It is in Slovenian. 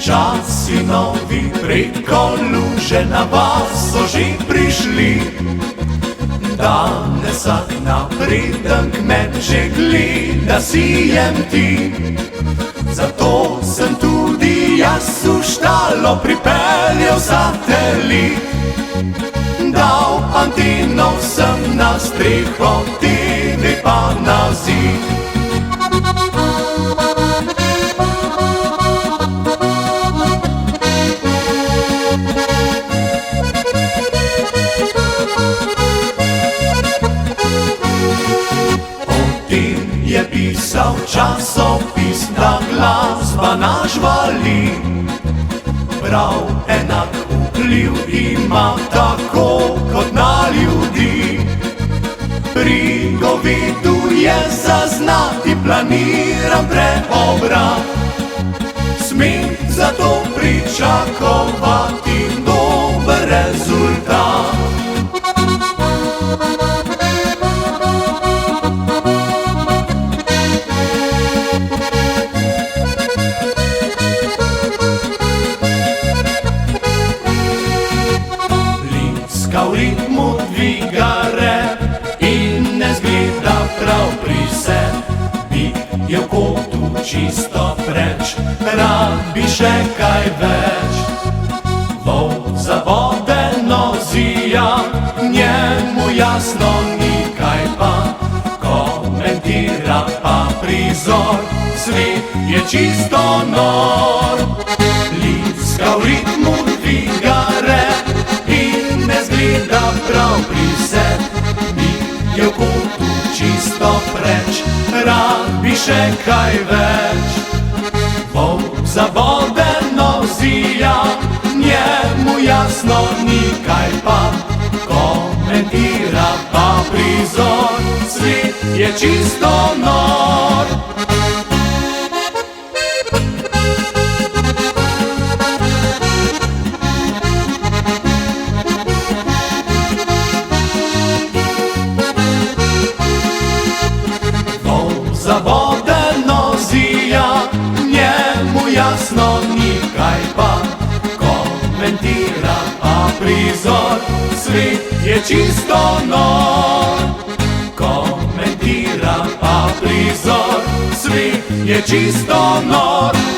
Časi novi preko luže na vas so že prišli. Danes vsak napreden kmet že gleda sijem ti. Zato sem tudi jaz v štalo pripeljal satelit. Dal anteno sem na streho, TV pa na zid. Je pisal časopis, da glasba naš vali. Prav enak vpliv ima tako kot na ljudi. Pri govedu je zaznati planiran preobrat. Smem zato pričakovati dober rezultat. V ritmu dviga rep in ne zgleda prav pri sebi. Je v kotu čisto preč, rad bi še kaj več. Volk zabodeno zija, njemu jasno ni kaj pa. Komentira pa prizor, svet je čisto nor. Litska v ritmu dviga rep in ne zgleda prav pri sebi. Je v kotu čisto preč, rad bi še kaj več. Volk zabodeno zija, njemu jasno ni kaj pa. Komentira pa prizor, svet je čisto nor. Zabodeno zija, njemu jasno ni kaj pa. Komentira pa prizor, svet je čisto nor. Komentira pa prizor, svet je čisto nor.